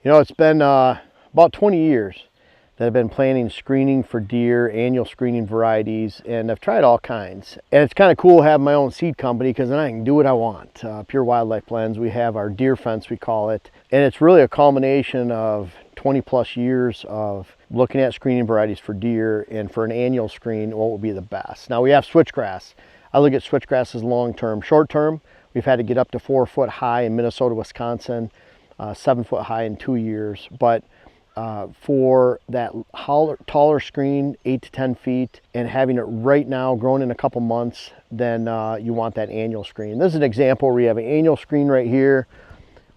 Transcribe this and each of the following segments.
You know, it's been about 20 years that I've been planting screening for deer, annual screening varieties, and I've tried all kinds. And it's kind of cool having my own seed company because then I can do what I want. Pure Wildlife Blends, we have our deer fence, we call it. And it's really a culmination of 20 plus years of looking at screening varieties for deer, and for an annual screen, what would be the best. Now we have switchgrass. I look at switchgrass as long-term. Short-term, we've had to get up to 4 foot high in Minnesota, Wisconsin, 7 foot high in 2 years. But for that taller screen, 8 to 10 feet, and having it right now grown in a couple months, then you want that annual screen. This is an example where you have an annual screen right here.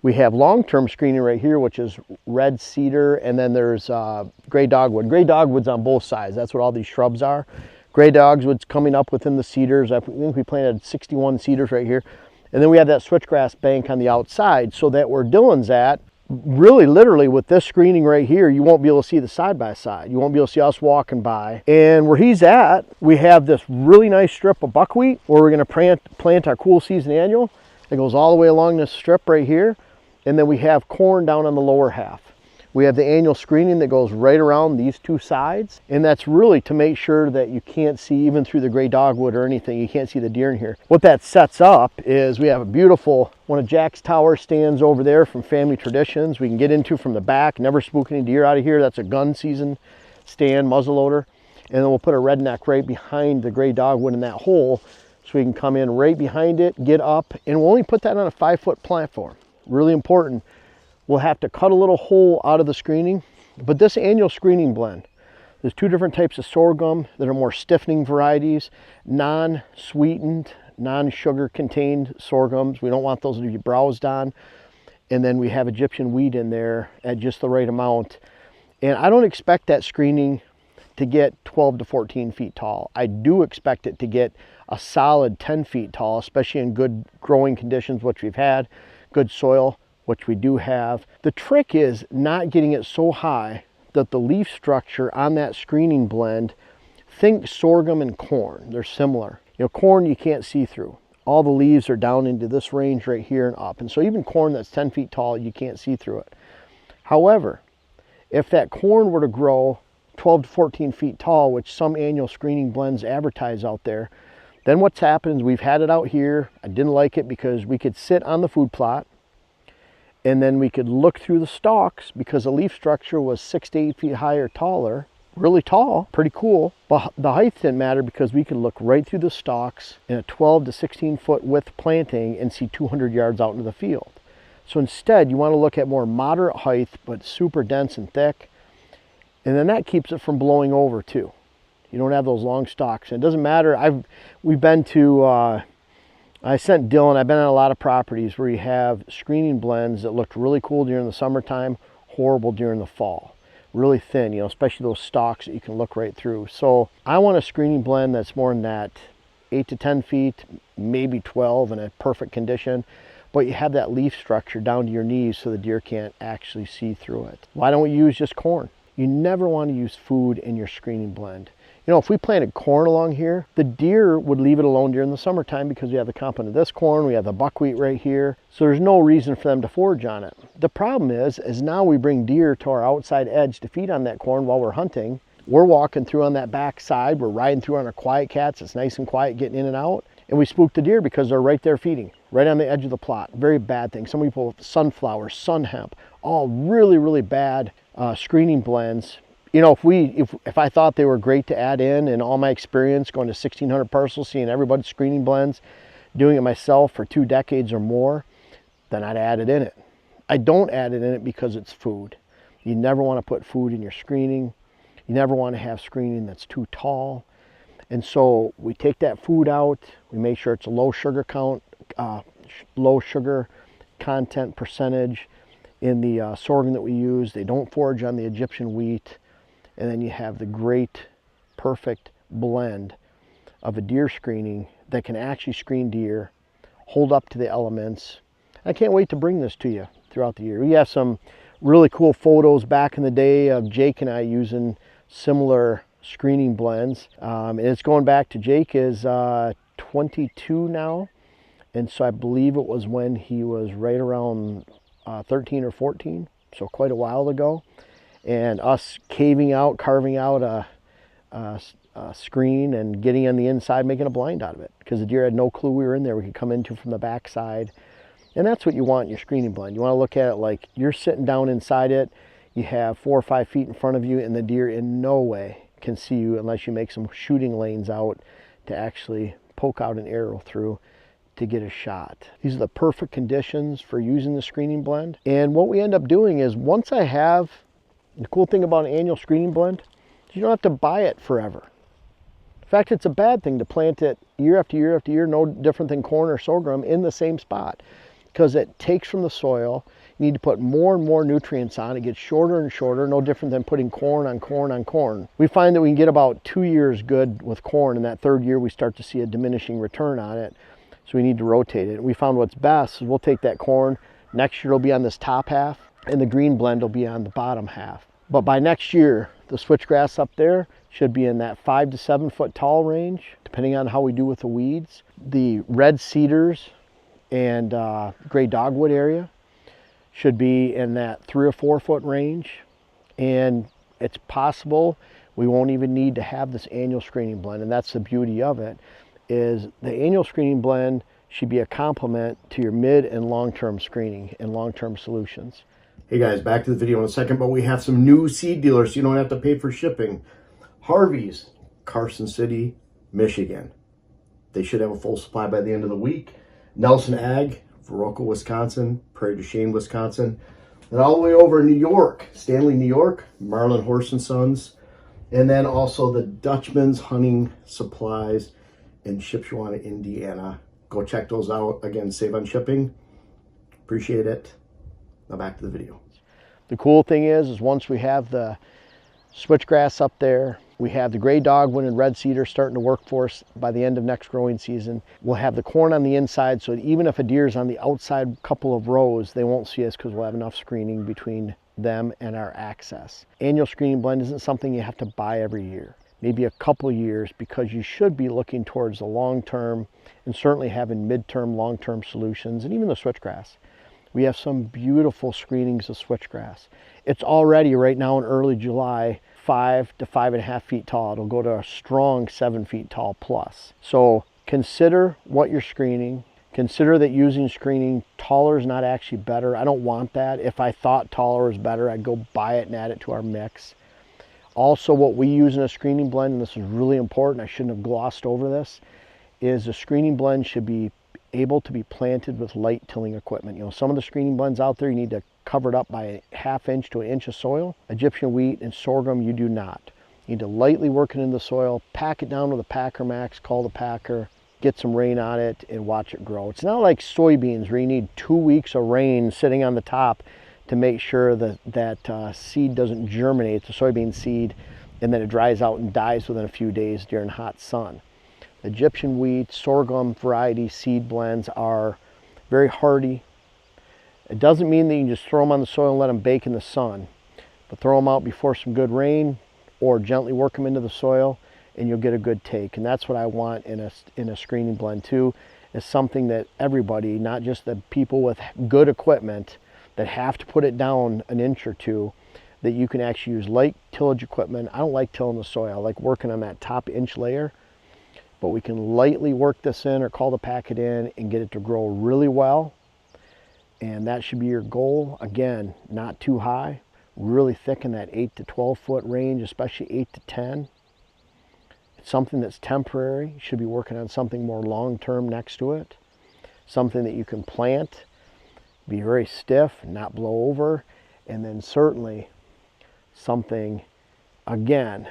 We have long-term screening right here, which is red cedar, and then there's gray dogwood. Gray dogwood's on both sides. That's what all these shrubs are. Gray dogwood's coming up within the cedars. I think we planted 61 cedars right here. And then we have that switchgrass bank on the outside, so that where Dylan's at, really literally with this screening right here, you won't be able to see the side-by-side. You won't be able to see us walking by. And where he's at, we have this really nice strip of buckwheat where we're gonna plant our cool season annual. It goes all the way along this strip right here. And then we have corn down on the lower half. We have the annual screening that goes right around these two sides. And that's really to make sure that you can't see, even through the gray dogwood or anything, you can't see the deer in here. What that sets up is we have a beautiful, one of Jack's tower stands over there from Family Traditions. We can get into from the back, never spook any deer out of here. That's a gun season stand, muzzleloader. And then we'll put a redneck right behind the gray dogwood in that hole, so we can come in right behind it, get up, and we'll only put that on a 5-foot platform. Really important. We'll have to cut a little hole out of the screening, but this annual screening blend, there's 2 different types of sorghum that are more stiffening varieties, non-sweetened, non-sugar contained sorghums. We don't want those to be browsed on. And then we have Egyptian wheat in there at just the right amount. And I don't expect that screening to get 12 to 14 feet tall. I do expect it to get a solid 10 feet tall, especially in good growing conditions, which we've had, good soil, which we do have. The trick is not getting it so high that the leaf structure on that screening blend, think sorghum and corn, they're similar. You know, corn you can't see through. All the leaves are down into this range right here and up. And so even corn that's 10 feet tall, you can't see through it. However, if that corn were to grow 12 to 14 feet tall, which some annual screening blends advertise out there, then what's happened is we've had it out here. I didn't like it because we could sit on the food plot and then we could look through the stalks because the leaf structure was 6 to 8 feet high or taller, really tall, pretty cool. But the height didn't matter because we could look right through the stalks in a 12 to 16 foot width planting and see 200 yards out into the field. So instead, you want to look at more moderate height, but super dense and thick. And then that keeps it from blowing over too. You don't have those long stalks. And it doesn't matter. We've been to, I sent Dylan, I've been on a lot of properties where you have screening blends that looked really cool during the summertime, horrible during the fall. Really thin, you know, especially those stalks that you can look right through. So I want a screening blend that's more than that, 8 to 10 feet, maybe 12 in a perfect condition. But you have that leaf structure down to your knees so the deer can't actually see through it. Why don't we use just corn? You never want to use food in your screening blend. You know, if we planted corn along here, the deer would leave it alone during the summertime because we have the complement of this corn, we have the buckwheat right here. So there's no reason for them to forage on it. The problem is now we bring deer to our outside edge to feed on that corn while we're hunting. We're walking through on that back side, we're riding through on our quiet cats, it's nice and quiet getting in and out. And we spook the deer because they're right there feeding, right on the edge of the plot. Very bad thing. Some people with sunflowers, sun hemp, all really, really bad screening blends. You know, if I thought they were great to add in all my experience going to 1,600 parcels, seeing everybody's screening blends, doing it myself for 2 decades or more, then I'd add it in it. I don't add it in it because it's food. You never want to put food in your screening. You never want to have screening that's too tall. And so we take that food out, we make sure it's a low sugar count, low sugar content percentage in the sorghum that we use. They don't forage on the Egyptian wheat. And then you have the great, perfect blend of a deer screening that can actually screen deer, hold up to the elements. I can't wait to bring this to you throughout the year. We have some really cool photos back in the day of Jake and I using similar screening blends. And it's going back to Jake is 22 now. And so I believe it was when he was right around 13 or 14. so quite a while ago. And us carving out a screen and getting on the inside, making a blind out of it, because the deer had no clue we were in there. We could come into from the backside. And that's what you want in your screening blind. You want to look at it like you're sitting down inside it, you have 4 or 5 feet in front of you, and the deer in no way can see you unless you make some shooting lanes out to actually poke out an arrow through to get a shot. These are the perfect conditions for using the screening blend. And what we end up doing is, once I have, the cool thing about an annual screening blend is you don't have to buy it forever. In fact, it's a bad thing to plant it year after year after year, no different than corn or sorghum, in the same spot, because it takes from the soil. You need to put more and more nutrients on. It gets shorter and shorter, no different than putting corn on corn on corn. We find that we can get about 2 years good with corn, and that 3rd year we start to see a diminishing return on it. So we need to rotate it. We found what's best is we'll take that corn, next year it'll be on this top half, and the green blend will be on the bottom half. But by next year, the switchgrass up there should be in that 5 to 7 foot tall range, depending on how we do with the weeds. The red cedars and gray dogwood area should be in that 3 or 4 foot range. And it's possible we won't even need to have this annual screening blend. And that's the beauty of it, is the annual screening blend should be a complement to your mid and long-term screening and long-term solutions. Hey guys, back to the video in a second, but we have some new seed dealers so you don't have to pay for shipping. Harvey's, Carson City, Michigan. They should have a full supply by the end of the week. Nelson Ag, Viroqua, Wisconsin, Prairie du Chien, Wisconsin. And all the way over in New York, Stanley, New York, Marlin Horse and Sons. And then also the Dutchman's Hunting Supplies in Shipshewana, Indiana. Go check those out. Again, save on shipping. Appreciate it. Now back to the video. The cool thing is once we have the switchgrass up there, we have the gray dogwood and red cedar starting to work for us by the end of next growing season. We'll have the corn on the inside, so that even if a deer's on the outside couple of rows, they won't see us because we'll have enough screening between them and our access. Annual screening blend isn't something you have to buy every year. Maybe a couple years, because you should be looking towards the long term and certainly having midterm, long-term solutions, and even the switchgrass. We have some beautiful screenings of switchgrass. It's already right now in early July 5 to 5.5 feet tall. It'll go to a strong 7 feet tall plus. So consider what you're screening. Consider that using screening taller is not actually better. I don't want that. If I thought taller was better, I'd go buy it and add it to our mix. Also, what we use in a screening blend, and this is really important, I shouldn't have glossed over this, is the screening blend should be able to be planted with light tilling equipment. You know, some of the screening blends out there, you need to cover it up by a 1/2 inch to 1 inch of soil. Egyptian wheat and sorghum, you do not. You need to lightly work it in the soil, pack it down with a Packer Max, call the packer, get some rain on it, and watch it grow. It's not like soybeans where you need 2 weeks of rain sitting on the top to make sure that seed doesn't germinate, the soybean seed, and then it dries out and dies within a few days during hot sun. Egyptian wheat, sorghum variety seed blends are very hardy. It doesn't mean that you can just throw them on the soil and let them bake in the sun, but throw them out before some good rain or gently work them into the soil and you'll get a good take. And that's what I want in a screening blend too, is something that everybody, not just the people with good equipment that have to put it down 1 inch or 2, that you can actually use light tillage equipment. I don't like tilling the soil. I like working on that top inch layer. But we can lightly work this in or call the packet in and get it to grow really well. And that should be your goal. Again, not too high, really thick in that 8 to 12 foot range, especially 8 to 10. It's something that's temporary. You should be working on something more long-term next to it. Something that you can plant, be very stiff, not blow over. And then certainly something, again,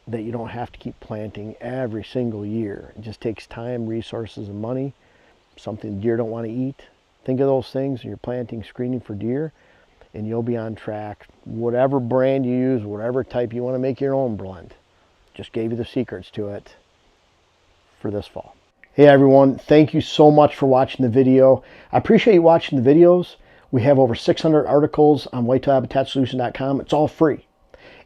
that you don't have to keep planting every single year. It just takes time, resources, and money. Something deer don't want to eat. Think of those things when you're planting screening for deer, and you'll be on track. Whatever brand you use, whatever type you want to make your own blend. Just gave you the secrets to it for this fall. Hey everyone, thank you so much for watching the video. I appreciate you watching the videos. We have over 600 articles on whitetailhabitatsolution.com. It's all free.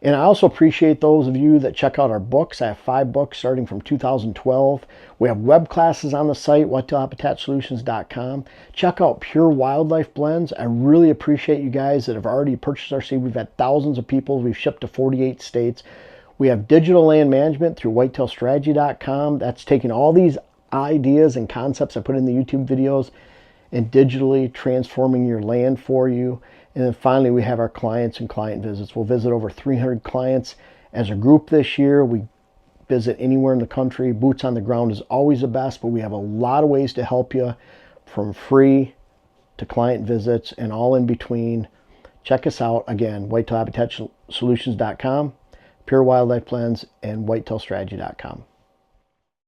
And I also appreciate those of you that check out our books. I have 5 books starting from 2012. We have web classes on the site, whitetailhabitatsolutions.com. Check out Pure Wildlife Blends. I really appreciate you guys that have already purchased our seed. We've had thousands of people. We've shipped to 48 states. We have digital land management through whitetailstrategy.com. That's taking all these ideas and concepts I put in the YouTube videos and digitally transforming your land for you. And then finally, we have our clients and client visits. We'll visit over 300 clients as a group this year. We visit anywhere in the country. Boots on the ground is always the best, but we have a lot of ways to help you, from free to client visits and all in between. Check us out again, whitetailhabitatsolutions.com, Pure Wildlife Blends, and whitetailstrategy.com.